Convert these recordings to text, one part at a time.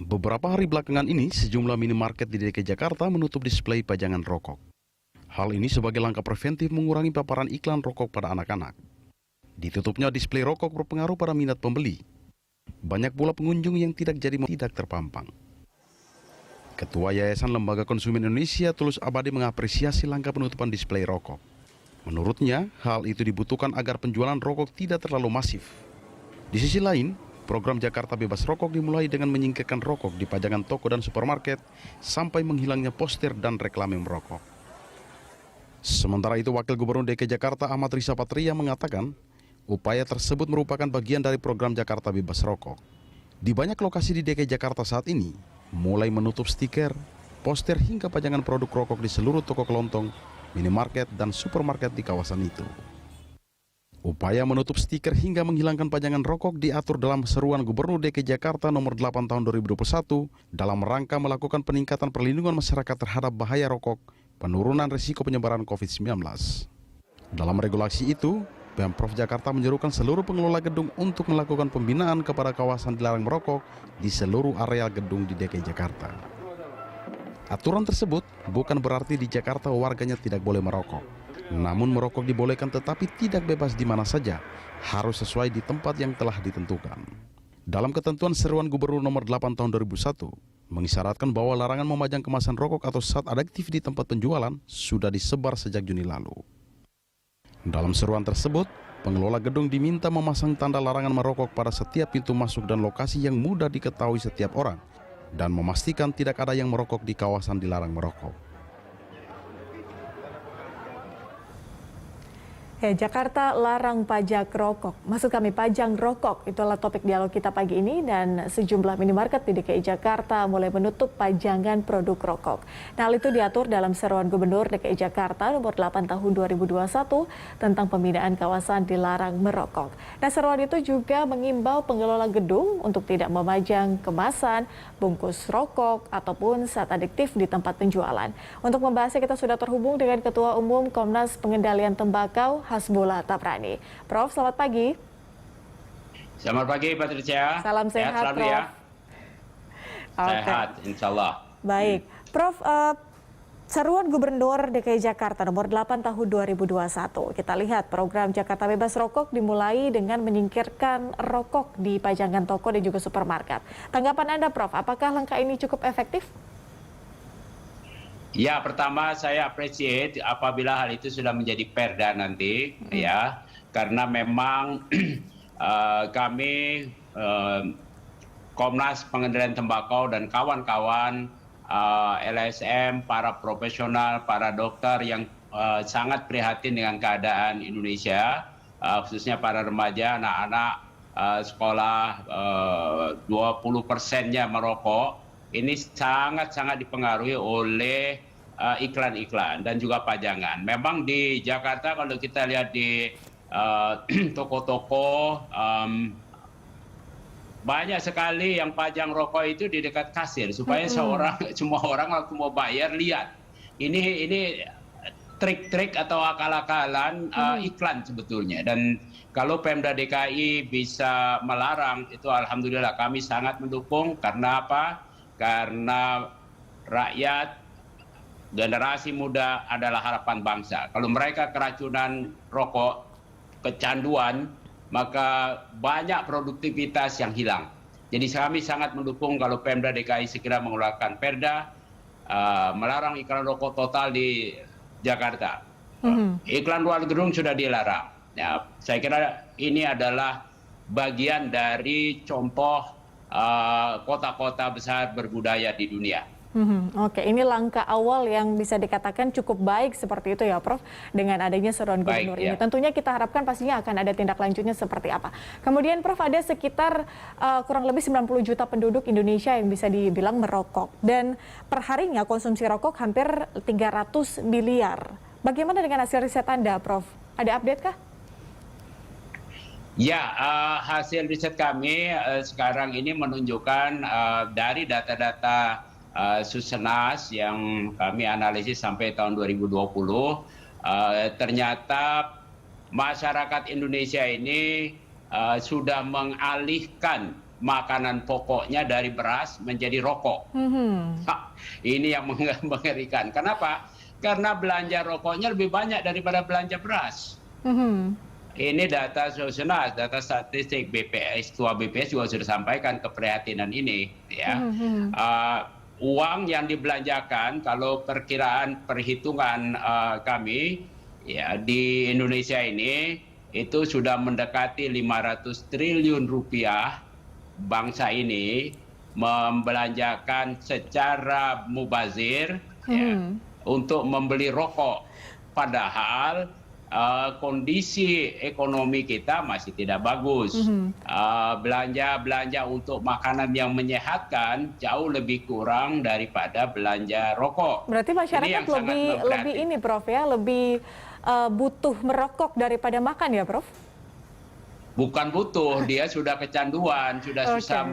Beberapa hari belakangan ini, sejumlah minimarket di DKI Jakarta menutup display pajangan rokok. Hal ini sebagai langkah preventif mengurangi paparan iklan rokok pada anak-anak. Ditutupnya display rokok berpengaruh pada minat pembeli. Banyak pula pengunjung yang tidak terpampang. Ketua Yayasan Lembaga Konsumen Indonesia Tulus Abadi mengapresiasi langkah penutupan display rokok. Menurutnya, hal itu dibutuhkan agar penjualan rokok tidak terlalu masif. Di sisi lain, program Jakarta Bebas Rokok dimulai dengan menyingkirkan rokok di pajangan toko dan supermarket sampai menghilangnya poster dan reklame merokok. Sementara itu, Wakil Gubernur DKI Jakarta Ahmad Riza Patria mengatakan, upaya tersebut merupakan bagian dari program Jakarta Bebas Rokok. Di banyak lokasi di DKI Jakarta saat ini, mulai menutup stiker, poster hingga pajangan produk rokok di seluruh toko kelontong, minimarket, dan supermarket di kawasan itu. Upaya menutup stiker hingga menghilangkan pajangan rokok diatur dalam seruan Gubernur DKI Jakarta nomor 8 tahun 2021 dalam rangka melakukan peningkatan perlindungan masyarakat terhadap bahaya rokok, penurunan risiko penyebaran COVID-19. Dalam regulasi itu, Pemprov Jakarta menyerukan seluruh pengelola gedung untuk melakukan pembinaan kepada kawasan dilarang merokok di seluruh areal gedung di DKI Jakarta. Aturan tersebut bukan berarti di Jakarta warganya tidak boleh merokok. Namun merokok dibolehkan tetapi tidak bebas di mana saja, harus sesuai di tempat yang telah ditentukan. Dalam ketentuan seruan Gubernur nomor 8 tahun 2001, mengisyaratkan bahwa larangan memajang kemasan rokok atau zat adiktif di tempat penjualan sudah disebar sejak Juni lalu. Dalam seruan tersebut, pengelola gedung diminta memasang tanda larangan merokok pada setiap pintu masuk dan lokasi yang mudah diketahui setiap orang, dan memastikan tidak ada yang merokok di kawasan dilarang merokok. Jakarta larang pajak rokok. Maksud kami pajang rokok. Itulah topik dialog kita pagi ini dan sejumlah minimarket di DKI Jakarta mulai menutup pajangan produk rokok. Nah, hal itu diatur dalam seruan Gubernur DKI Jakarta nomor 8 tahun 2021 tentang pembinaan kawasan dilarang merokok. Nah, seruan itu juga mengimbau pengelola gedung untuk tidak memajang kemasan, bungkus rokok ataupun zat adiktif di tempat penjualan. Untuk membahasnya kita sudah terhubung dengan Ketua Umum Komnas Pengendalian Tembakau Hasbullah Tabrani. Prof, selamat pagi. Selamat pagi, Patricia. Salam sehat, selalu, Prof. Ya. Okay. Sehat, insya Allah. Baik. Prof, seruan Gubernur DKI Jakarta nomor 8 tahun 2021. Kita lihat program Jakarta Bebas Rokok dimulai dengan menyingkirkan rokok di pajangan toko dan juga supermarket. Tanggapan Anda, Prof, apakah langkah ini cukup efektif? Ya, pertama saya appreciate apabila hal itu sudah menjadi perda nanti, ya, karena memang kami Komnas Pengendalian Tembakau dan kawan-kawan LSM, para profesional, para dokter yang sangat prihatin dengan keadaan Indonesia, khususnya para remaja, anak-anak sekolah 20%-nya merokok. Ini sangat-sangat dipengaruhi oleh iklan-iklan dan juga pajangan. Memang di Jakarta kalau kita lihat di toko-toko banyak sekali yang pajang rokok itu di dekat kasir supaya semua orang waktu mau bayar lihat. Ini trik-trik atau akal-akalan iklan sebetulnya. Dan kalau Pemda DKI bisa melarang itu alhamdulillah kami sangat mendukung. Karena apa? Karena rakyat, generasi muda adalah harapan bangsa. Kalau mereka keracunan rokok, kecanduan, maka banyak produktivitas yang hilang. Jadi kami sangat mendukung kalau Pemda DKI segera mengeluarkan perda, melarang iklan rokok total di Jakarta. Iklan luar gedung sudah dilarang. Ya, saya kira ini adalah bagian dari contoh kota-kota besar berbudaya di dunia. Oke, ini langkah awal yang bisa dikatakan cukup baik seperti itu ya, Prof. Dengan adanya seruan Gubernur ini, tentunya kita harapkan pastinya akan ada tindak lanjutnya seperti apa. Kemudian, Prof, ada sekitar kurang lebih 90 juta penduduk Indonesia yang bisa dibilang merokok, dan perharinya konsumsi rokok hampir 300 miliar. Bagaimana dengan hasil riset Anda, Prof? Ada update kah? Ya, hasil riset kami sekarang ini menunjukkan dari data-data Susenas yang kami analisis sampai tahun 2020, ternyata masyarakat Indonesia ini sudah mengalihkan makanan pokoknya dari beras menjadi rokok. Ini yang mengerikan. Kenapa? Karena belanja rokoknya lebih banyak daripada belanja beras. Ini data nasional, data statistik BPS, Ketua BPS juga sudah sampaikan keprihatinan ini. Ya. Uang yang dibelanjakan, kalau perhitungan kami ya, di Indonesia ini, itu sudah mendekati 500 triliun rupiah bangsa ini membelanjakan secara mubazir ya, untuk membeli rokok. Padahal kondisi ekonomi kita masih tidak bagus. Belanja untuk makanan yang menyehatkan jauh lebih kurang daripada belanja rokok. Berarti masyarakat lebih ini, Prof, ya, lebih butuh merokok daripada makan ya, Prof? Bukan butuh, dia sudah kecanduan, sudah susah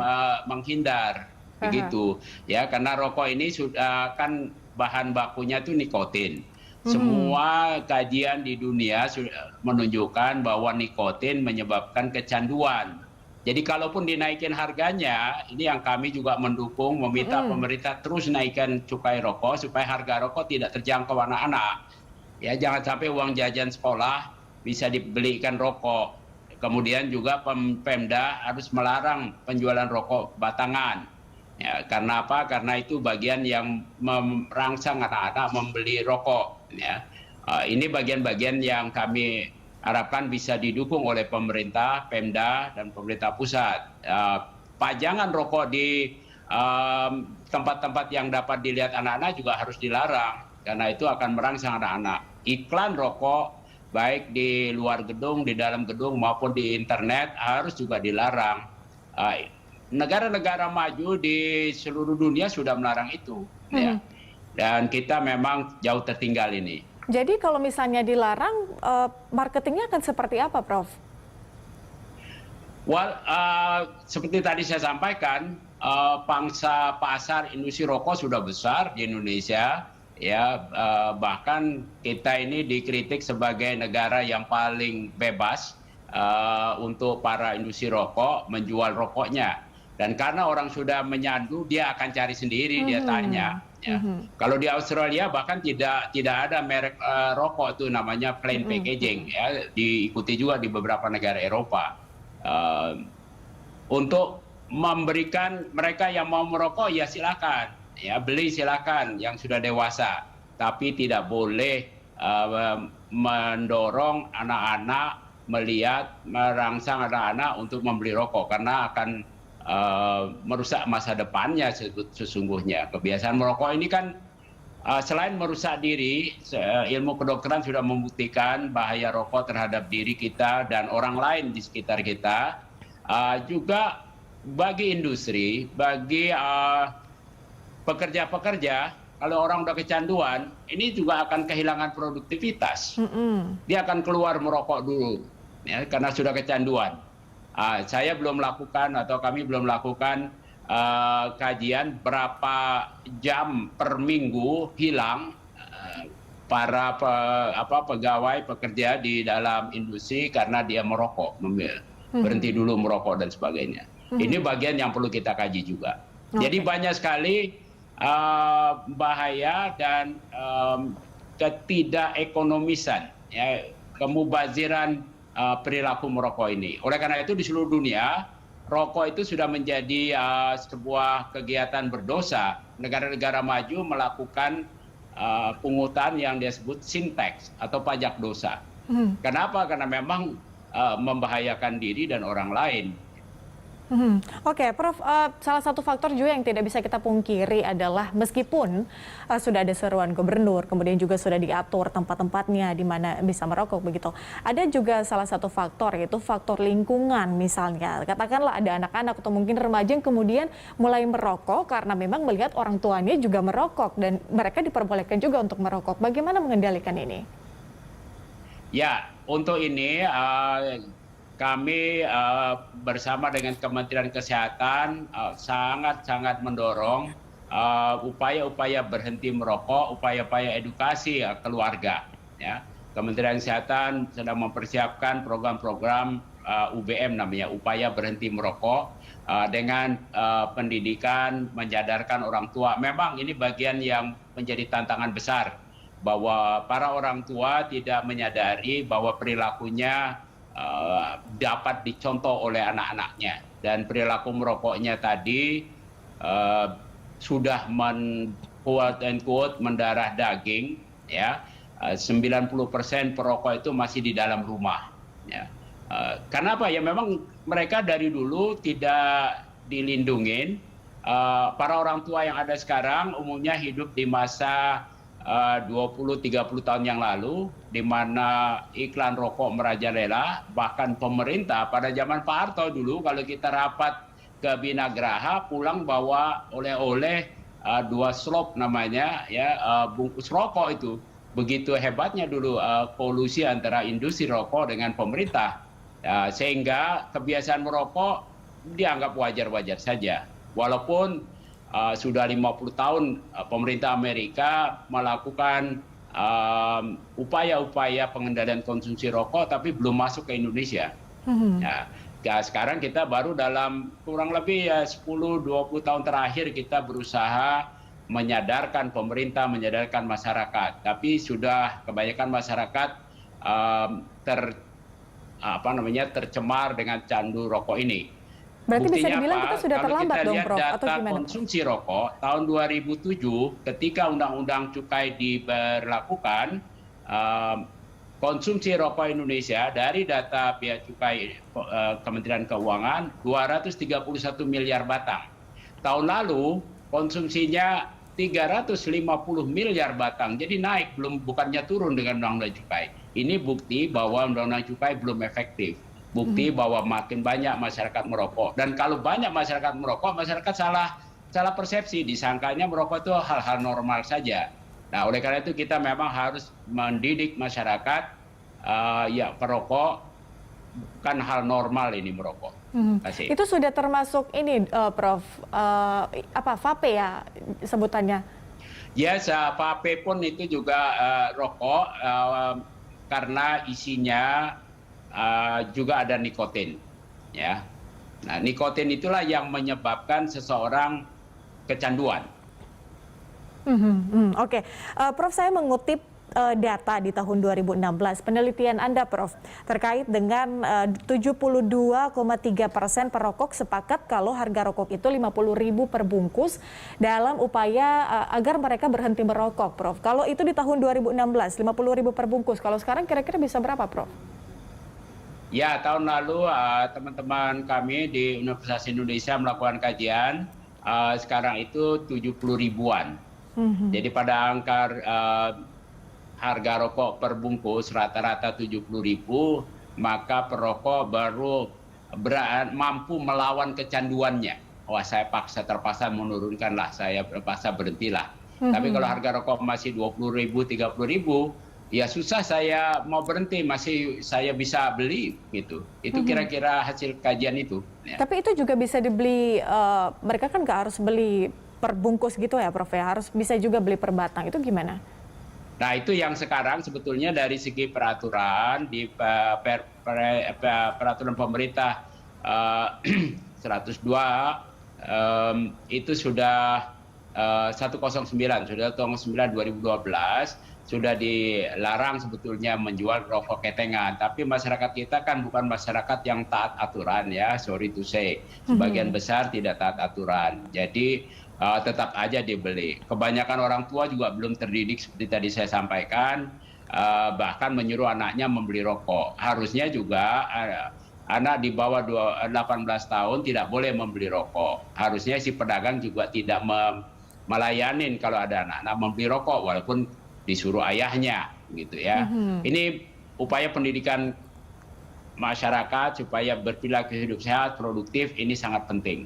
menghindar, begitu. Ya, karena rokok ini sudah kan bahan bakunya itu nikotin. Semua kajian di dunia sudah menunjukkan bahwa nikotin menyebabkan kecanduan. Jadi kalaupun dinaikin harganya, ini yang kami juga mendukung, meminta pemerintah terus naikkan cukai rokok supaya harga rokok tidak terjangkau anak-anak. Ya, jangan sampai uang jajan sekolah bisa dibelikan rokok. Kemudian juga Pemda harus melarang penjualan rokok batangan. Ya, karena apa? Karena itu bagian yang merangsang anak-anak membeli rokok. Ya. Ini bagian-bagian yang kami harapkan bisa didukung oleh pemerintah, Pemda, dan pemerintah pusat. Pajangan rokok di tempat-tempat yang dapat dilihat anak-anak juga harus dilarang. Karena itu akan merangsang anak-anak. Iklan rokok baik di luar gedung, di dalam gedung maupun di internet harus juga dilarang. Negara-negara maju di seluruh dunia sudah melarang itu. Ya. Dan kita memang jauh tertinggal ini. Jadi kalau misalnya dilarang, marketingnya akan seperti apa, Prof? Well, seperti tadi saya sampaikan, pangsa pasar industri rokok sudah besar di Indonesia. Ya, bahkan kita ini dikritik sebagai negara yang paling bebas untuk para industri rokok menjual rokoknya. Dan karena orang sudah menyandu, dia akan cari sendiri, dia tanya. Ya. Kalau di Australia bahkan tidak ada merek rokok itu namanya plain packaging, ya, diikuti juga di beberapa negara Eropa. Untuk memberikan mereka yang mau merokok, ya silakan. Ya, beli silakan yang sudah dewasa, tapi tidak boleh mendorong anak-anak, merangsang anak-anak untuk membeli rokok karena akan merusak masa depannya sesungguhnya. Kebiasaan merokok ini kan selain merusak diri, ilmu kedokteran sudah membuktikan bahaya rokok terhadap diri kita dan orang lain di sekitar kita. Juga bagi industri, bagi pekerja-pekerja, kalau orang udah kecanduan, ini juga akan kehilangan produktivitas. Dia akan keluar merokok dulu, ya, karena sudah kecanduan. Saya belum melakukan atau kami belum melakukan kajian berapa jam per minggu hilang para pegawai pekerja di dalam industri karena dia merokok, berhenti dulu merokok dan sebagainya. Ini bagian yang perlu kita kaji juga. Jadi banyak sekali bahaya dan ketidakekonomisan, ya, kemubaziran perilaku merokok ini. Oleh karena itu di seluruh dunia, rokok itu sudah menjadi sebuah kegiatan berdosa. Negara-negara maju melakukan pungutan yang disebut sin tax atau pajak dosa. Kenapa? Karena memang membahayakan diri dan orang lain. Oke, Prof, salah satu faktor juga yang tidak bisa kita pungkiri adalah meskipun sudah ada seruan gubernur, kemudian juga sudah diatur tempat-tempatnya di mana bisa merokok begitu. Ada juga salah satu faktor, yaitu faktor lingkungan misalnya. Katakanlah ada anak-anak atau mungkin remaja yang kemudian mulai merokok karena memang melihat orang tuanya juga merokok dan mereka diperbolehkan juga untuk merokok. Bagaimana mengendalikan ini? Ya, untuk ini kami bersama dengan Kementerian Kesehatan sangat-sangat mendorong upaya-upaya berhenti merokok, upaya-upaya edukasi keluarga. Ya. Kementerian Kesehatan sedang mempersiapkan program-program UBM namanya, upaya berhenti merokok, dengan pendidikan, menyadarkan orang tua. Memang ini bagian yang menjadi tantangan besar, bahwa para orang tua tidak menyadari bahwa perilakunya dapat dicontoh oleh anak-anaknya. Dan perilaku merokoknya tadi sudah quote-unquote mendarah daging, ya. 90% perokok itu masih di dalam rumah. Ya. Kenapa? Ya memang mereka dari dulu tidak dilindungin. Para orang tua yang ada sekarang umumnya hidup di masa 20-30 tahun yang lalu, di mana iklan rokok merajalela. Bahkan pemerintah pada zaman Pak Harto dulu, kalau kita rapat ke Binagraha, pulang bawa oleh-oleh 2 slop namanya, ya, bungkus rokok itu. Begitu hebatnya dulu polusi antara industri rokok dengan pemerintah. Sehingga kebiasaan merokok dianggap wajar-wajar saja. Walaupun sudah 50 tahun pemerintah Amerika melakukan upaya-upaya pengendalian konsumsi rokok, tapi belum masuk ke Indonesia. Sekarang kita baru dalam kurang lebih 10-20 tahun terakhir kita berusaha menyadarkan pemerintah, menyadarkan masyarakat. Tapi sudah kebanyakan masyarakat tercemar dengan candu rokok ini. Berarti Buktinya bisa dibilang apa? kita sudah Kalau terlambat kita dong, lihat Prof, atau data gimana? konsumsi rokok tahun 2007 ketika Undang-Undang Cukai diberlakukan, konsumsi rokok Indonesia dari data Bea Cukai Kementerian Keuangan 231 miliar batang. Tahun lalu konsumsinya 350 miliar batang. Jadi naik, bukannya turun dengan Undang-Undang Cukai. Ini bukti bahwa Undang-Undang Cukai belum efektif. Bukti bahwa makin banyak masyarakat merokok. Dan kalau banyak masyarakat merokok, masyarakat salah persepsi. Disangkanya merokok itu hal-hal normal saja. Nah, oleh karena itu kita memang harus mendidik masyarakat, ya perokok bukan hal normal ini merokok. Itu sudah termasuk ini, Prof, vape ya sebutannya? Yes, vape pun itu juga rokok, karena isinya juga ada nikotin, ya. Nah, nikotin itulah yang menyebabkan seseorang kecanduan. Oke. Prof, saya mengutip data di tahun 2016, penelitian Anda, Prof, terkait dengan 72,3% perokok sepakat kalau harga rokok itu 50.000 per bungkus dalam upaya agar mereka berhenti merokok, Prof. Kalau itu di tahun 2016, 50.000 per bungkus. Kalau sekarang kira-kira bisa berapa, Prof? Ya, tahun lalu teman-teman kami di Universitas Indonesia melakukan kajian, sekarang itu 70 ribuan. Jadi pada angka harga rokok per bungkus rata-rata 70.000, maka perokok baru mampu melawan kecanduannya. Wah, saya terpaksa menurunkanlah, saya terpaksa berhentilah. Tapi kalau harga rokok masih 20.000, 30.000, ya susah saya mau berhenti, masih saya bisa beli gitu. Itu kira-kira hasil kajian itu. Ya. Tapi itu juga bisa dibeli, mereka kan nggak harus beli per bungkus gitu ya, Prof, ya? Harus bisa juga beli per batang. Itu gimana? Nah, itu yang sekarang sebetulnya dari segi peraturan di peraturan pemerintah 102 itu sudah 109 2012 sudah dilarang sebetulnya menjual rokok ketengan. Tapi masyarakat kita kan bukan masyarakat yang taat aturan, ya, sorry to say. Sebagian besar tidak taat aturan. Jadi tetap aja dibeli. Kebanyakan orang tua juga belum terdidik seperti tadi saya sampaikan, bahkan menyuruh anaknya membeli rokok. Harusnya juga anak di bawah 18 tahun tidak boleh membeli rokok. Harusnya si pedagang juga tidak melayanin kalau ada anak-anak membeli rokok walaupun disuruh ayahnya, gitu ya. Ini upaya pendidikan masyarakat supaya berperilaku hidup sehat, produktif, ini sangat penting.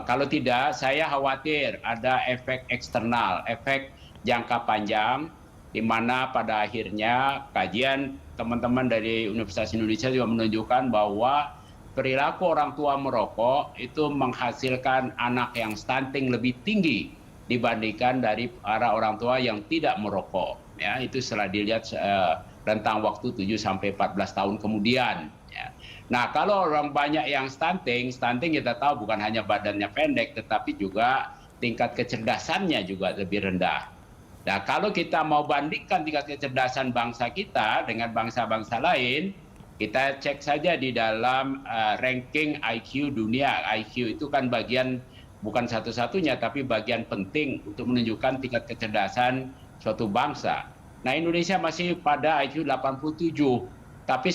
Kalau tidak, saya khawatir ada efek eksternal, efek jangka panjang, di mana pada akhirnya kajian teman-teman dari Universitas Indonesia juga menunjukkan bahwa perilaku orang tua merokok itu menghasilkan anak yang stunting lebih tinggi dibandingkan dari para orang tua yang tidak merokok. Ya, itu setelah dilihat rentang waktu 7-14 tahun kemudian. Ya. Nah, kalau orang banyak yang stunting, stunting kita tahu bukan hanya badannya pendek, tetapi juga tingkat kecerdasannya juga lebih rendah. Nah, kalau kita mau bandingkan tingkat kecerdasan bangsa kita dengan bangsa-bangsa lain, kita cek saja di dalam ranking IQ dunia. IQ itu kan bagian bukan satu-satunya, tapi bagian penting untuk menunjukkan tingkat kecerdasan suatu bangsa. Nah, Indonesia masih pada IQ 87, tapi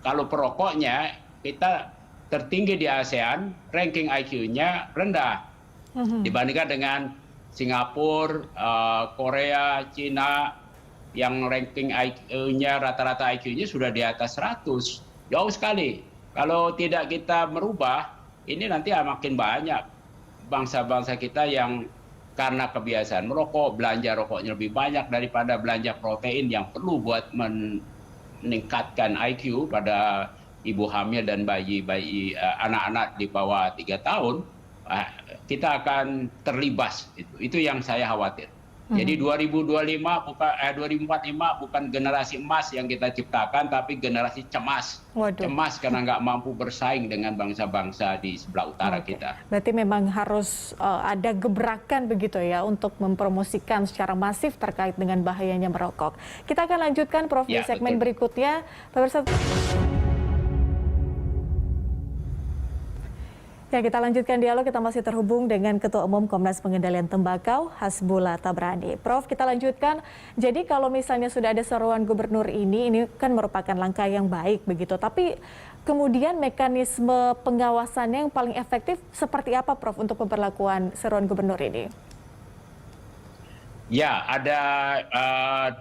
kalau perokoknya kita tertinggi di ASEAN, ranking IQ-nya rendah dibandingkan dengan Singapura, Korea, Cina yang ranking IQ-nya rata-rata IQ-nya sudah di atas 100. Jauh sekali. Kalau tidak kita merubah, ini nanti makin banyak bangsa-bangsa kita yang karena kebiasaan merokok, belanja rokoknya lebih banyak daripada belanja protein yang perlu buat meningkatkan IQ pada ibu hamil dan bayi anak-anak di bawah 3 tahun, kita akan terlibas. Itu yang saya khawatir. Jadi 2045 bukan generasi emas yang kita ciptakan, tapi generasi cemas. Waduh. Cemas karena nggak mampu bersaing dengan bangsa-bangsa di sebelah utara kita. Berarti memang harus ada gebrakan begitu ya untuk mempromosikan secara masif terkait dengan bahayanya merokok. Kita akan lanjutkan Prof di segmen berikutnya. Pemirsa. Ya, kita lanjutkan dialog. Kita masih terhubung dengan Ketua Umum Komnas Pengendalian Tembakau, Hasbullah Tabrani. Prof, kita lanjutkan. Jadi kalau misalnya sudah ada seruan gubernur ini kan merupakan langkah yang baik begitu. Tapi kemudian mekanisme pengawasannya yang paling efektif seperti apa, Prof, untuk pemberlakuan seruan gubernur ini? Ya, ada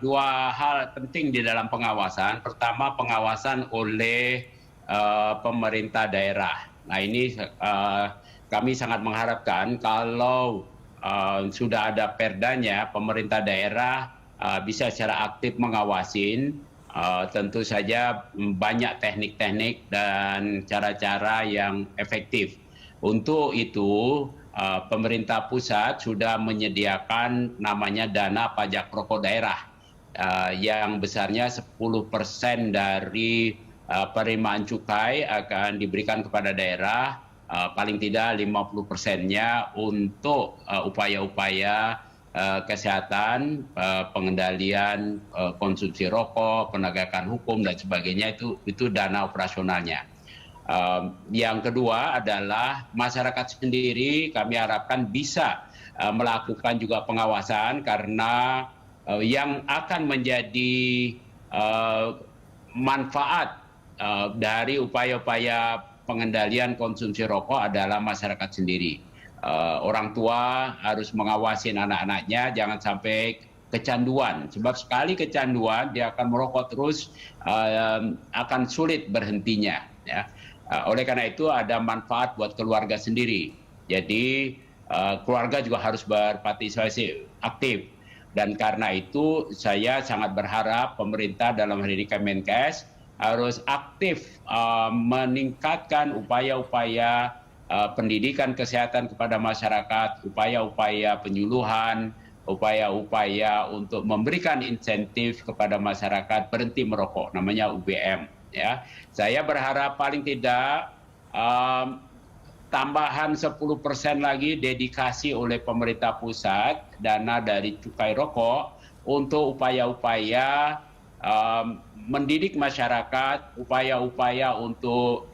dua hal penting di dalam pengawasan. Pertama, pengawasan oleh pemerintah daerah. Nah, ini kami sangat mengharapkan kalau sudah ada perdanya, pemerintah daerah bisa secara aktif mengawasin. Tentu saja banyak teknik-teknik dan cara-cara yang efektif. Untuk itu, pemerintah pusat sudah menyediakan namanya dana pajak rokok daerah yang besarnya 10% dari penerimaan cukai akan diberikan kepada daerah, paling tidak 50%-nya untuk upaya-upaya kesehatan, pengendalian konsumsi rokok, penegakan hukum dan sebagainya, itu dana operasionalnya. Yang kedua adalah masyarakat sendiri kami harapkan bisa melakukan juga pengawasan, karena yang akan menjadi manfaat dari upaya-upaya pengendalian konsumsi rokok adalah masyarakat sendiri. Orang tua harus mengawasi anak-anaknya jangan sampai kecanduan, sebab sekali kecanduan dia akan merokok terus, akan sulit berhentinya, ya. Oleh karena itu ada manfaat buat keluarga sendiri. Jadi keluarga juga harus berpartisipasi aktif, dan karena itu saya sangat berharap pemerintah dalam hal ini Kemenkes harus aktif meningkatkan upaya-upaya pendidikan kesehatan kepada masyarakat, upaya-upaya penyuluhan, upaya-upaya untuk memberikan insentif kepada masyarakat berhenti merokok, namanya UBM. Ya, saya berharap paling tidak tambahan 10% lagi dedikasi oleh pemerintah pusat dana dari cukai rokok untuk upaya-upaya mendidik masyarakat, upaya-upaya untuk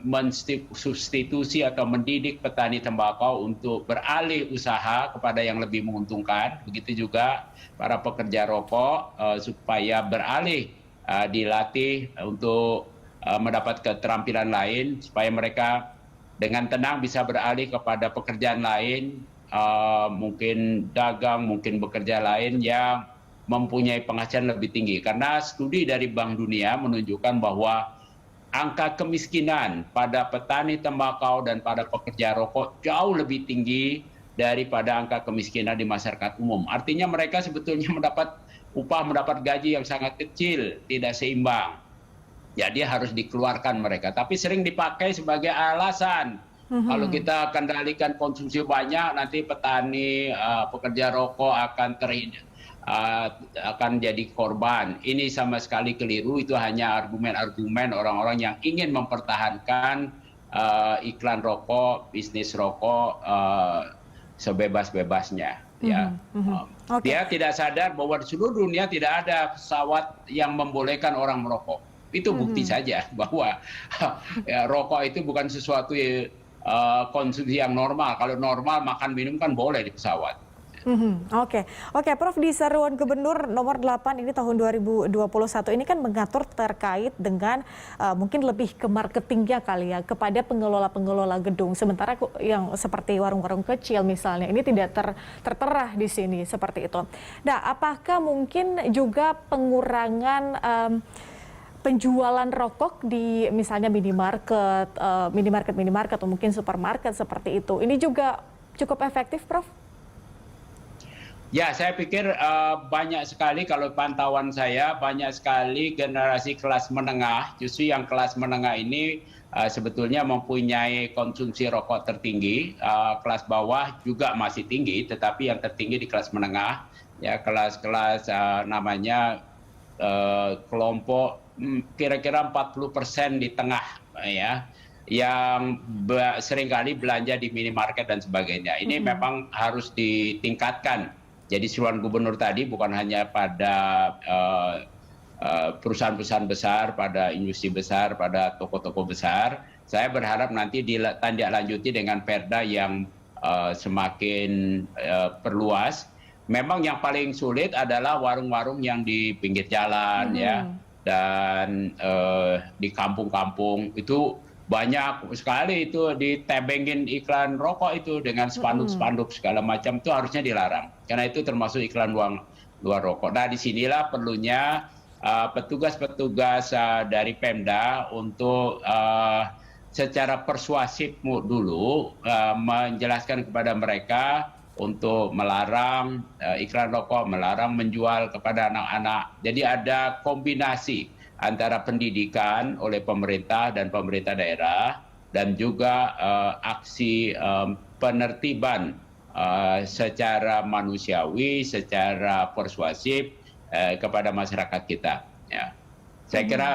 mensubstitusi atau mendidik petani tembakau untuk beralih usaha kepada yang lebih menguntungkan. Begitu juga para pekerja rokok supaya beralih, dilatih untuk mendapat keterampilan lain, supaya mereka dengan tenang bisa beralih kepada pekerjaan lain, mungkin dagang, mungkin bekerja lain yang mempunyai penghasilan lebih tinggi. Karena studi dari Bank Dunia menunjukkan bahwa angka kemiskinan pada petani tembakau dan pada pekerja rokok jauh lebih tinggi daripada angka kemiskinan di masyarakat umum. Artinya mereka sebetulnya mendapat upah, mendapat gaji yang sangat kecil, tidak seimbang. Jadi harus dikeluarkan mereka. Tapi sering dipakai sebagai alasan. Kalau kita kendalikan konsumsi banyak, nanti petani, pekerja rokok akan akan jadi korban. Ini sama sekali keliru. Itu hanya argumen-argumen orang-orang yang ingin mempertahankan iklan rokok, bisnis rokok sebebas-bebasnya. Ya, dia tidak sadar bahwa di seluruh dunia tidak ada pesawat yang membolehkan orang merokok. Itu bukti saja bahwa ya, rokok itu bukan sesuatu konsumsi yang normal. Kalau normal makan minum kan boleh di pesawat. Oke, Prof, di seruan Gubernur nomor 8 ini tahun 2021 ini kan mengatur terkait dengan mungkin lebih ke marketingnya kali ya kepada pengelola-pengelola gedung. Sementara yang seperti warung-warung kecil misalnya ini tidak tertera di sini seperti itu. Nah, apakah mungkin juga pengurangan penjualan rokok di misalnya minimarket atau mungkin supermarket seperti itu, ini juga cukup efektif, Prof? Ya, saya pikir banyak sekali, kalau pantauan saya, banyak sekali generasi kelas menengah. Justru yang kelas menengah ini sebetulnya mempunyai konsumsi rokok tertinggi. Kelas bawah juga masih tinggi, tetapi yang tertinggi di kelas menengah. Ya, kelas-kelas namanya kelompok kira-kira 40% di tengah, ya, yang seringkali belanja di minimarket dan sebagainya. Ini memang harus ditingkatkan. Jadi seruan gubernur tadi bukan hanya pada perusahaan-perusahaan besar, pada industri besar, pada toko-toko besar. Saya berharap nanti ditindaklanjuti dengan perda yang semakin perluas. Memang yang paling sulit adalah warung-warung yang di pinggir jalan, ya, dan di kampung-kampung itu. Banyak sekali itu ditebengin iklan rokok itu dengan spanduk-spanduk segala macam, itu harusnya dilarang. Karena itu termasuk iklan luar rokok. Nah, disinilah perlunya petugas-petugas dari Pemda untuk secara persuasif dulu menjelaskan kepada mereka untuk melarang iklan rokok, melarang menjual kepada anak-anak. Jadi ada kombinasi antara pendidikan oleh pemerintah dan pemerintah daerah dan juga aksi penertiban secara manusiawi, secara persuasif kepada masyarakat kita. Ya. Saya kira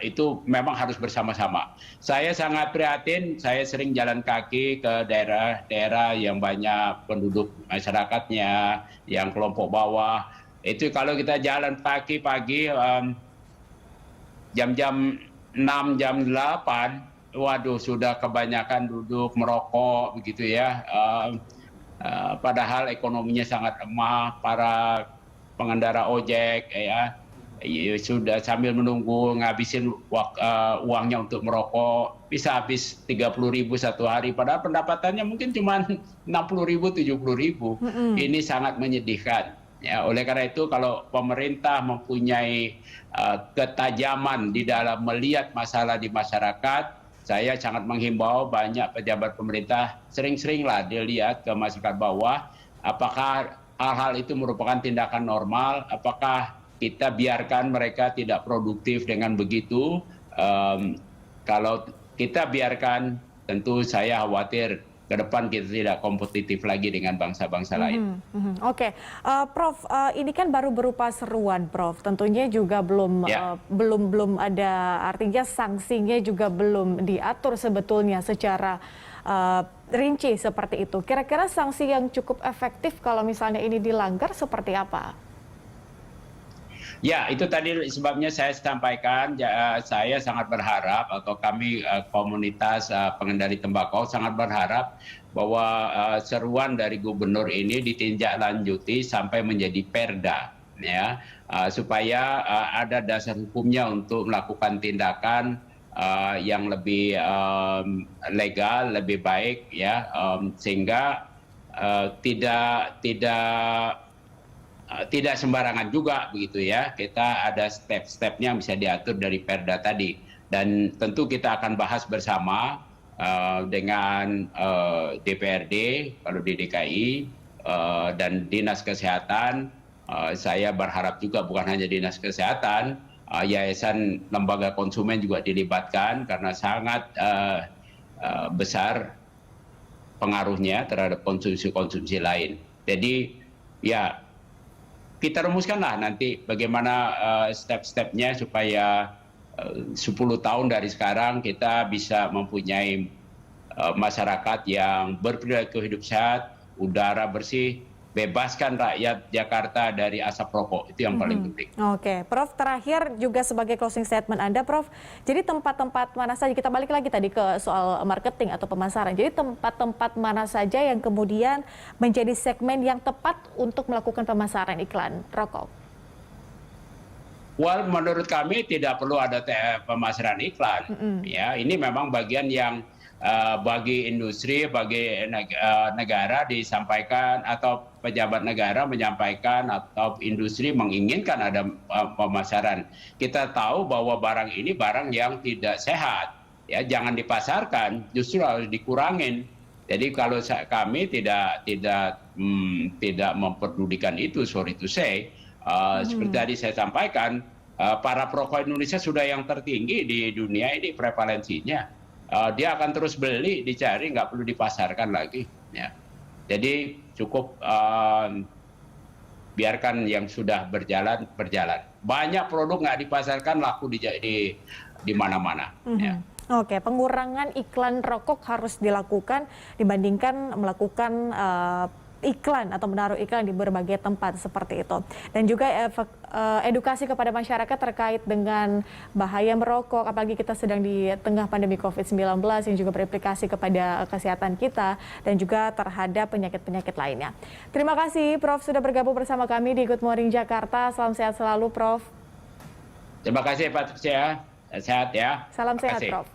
itu memang harus bersama-sama. Saya sangat prihatin, saya sering jalan kaki ke daerah-daerah yang banyak penduduk masyarakatnya, yang kelompok bawah. Itu kalau kita jalan kaki pagi, jam-jam 6, jam 8, waduh sudah kebanyakan duduk merokok begitu ya. Padahal ekonominya sangat lemah, para pengendara ojek ya sudah sambil menunggu ngabisin uangnya untuk merokok, bisa habis 30.000 satu hari, padahal pendapatannya mungkin cuma 60.000, 70.000. Ini sangat menyedihkan. Ya, oleh karena itu kalau pemerintah mempunyai ketajaman di dalam melihat masalah di masyarakat, saya sangat menghimbau banyak pejabat pemerintah sering-seringlah dilihat ke masyarakat bawah, apakah hal-hal itu merupakan tindakan normal, apakah kita biarkan mereka tidak produktif dengan begitu. Kalau kita biarkan, tentu saya khawatir ke depan kita tidak kompetitif lagi dengan bangsa-bangsa lain. Oke, Prof, ini kan baru berupa seruan, Prof. Tentunya juga belum ada, artinya sanksinya juga belum diatur sebetulnya secara rinci seperti itu. Kira-kira sanksi yang cukup efektif kalau misalnya ini dilanggar seperti apa? Ya, itu tadi sebabnya saya sampaikan, saya sangat berharap, atau kami komunitas pengendali tembakau sangat berharap bahwa seruan dari gubernur ini ditindaklanjuti sampai menjadi perda, ya, supaya ada dasar hukumnya untuk melakukan tindakan yang lebih legal, lebih baik, ya, sehingga tidak sembarangan juga begitu ya. Kita ada step-stepnya yang bisa diatur dari perda tadi, dan tentu kita akan bahas bersama dengan DPRD kalau di DKI dan Dinas Kesehatan. Saya berharap juga bukan hanya Dinas Kesehatan, Yayasan Lembaga Konsumen juga dilibatkan karena sangat besar pengaruhnya terhadap konsumsi-konsumsi lain. Jadi ya, kita rumuskanlah nanti bagaimana step-stepnya supaya 10 tahun dari sekarang kita bisa mempunyai masyarakat yang berperilaku hidup sehat, udara bersih, bebaskan rakyat Jakarta dari asap rokok. Itu yang paling penting. Oke, Prof, terakhir juga sebagai closing statement Anda, Prof. Jadi tempat-tempat mana saja, kita balik lagi tadi ke soal marketing atau pemasaran. Jadi tempat-tempat mana saja yang kemudian menjadi segmen yang tepat untuk melakukan pemasaran iklan rokok? Well, menurut kami tidak perlu ada pemasaran iklan. Ya, ini memang bagian yang bagi industri, bagi negara disampaikan, atau pejabat negara menyampaikan, atau industri menginginkan ada pemasaran. Kita tahu bahwa barang ini barang yang tidak sehat, ya, jangan dipasarkan, justru harus dikurangin. Jadi kalau kami tidak memperdulikan itu, sorry to say, seperti tadi saya sampaikan, para perokok Indonesia sudah yang tertinggi di dunia ini prevalensinya. Dia akan terus beli, dicari, nggak perlu dipasarkan lagi. Ya. Jadi cukup biarkan yang sudah berjalan. Banyak produk nggak dipasarkan, laku di mana-mana. Ya. Oke, pengurangan iklan rokok harus dilakukan dibandingkan melakukan iklan atau menaruh iklan di berbagai tempat seperti itu. Dan juga edukasi kepada masyarakat terkait dengan bahaya merokok, apalagi kita sedang di tengah pandemi COVID-19 yang juga berimplikasi kepada kesehatan kita dan juga terhadap penyakit-penyakit lainnya. Terima kasih Prof sudah bergabung bersama kami di Good Morning Jakarta. Salam sehat selalu, Prof. Terima kasih Patricia. Sehat ya. Salam sehat, Prof.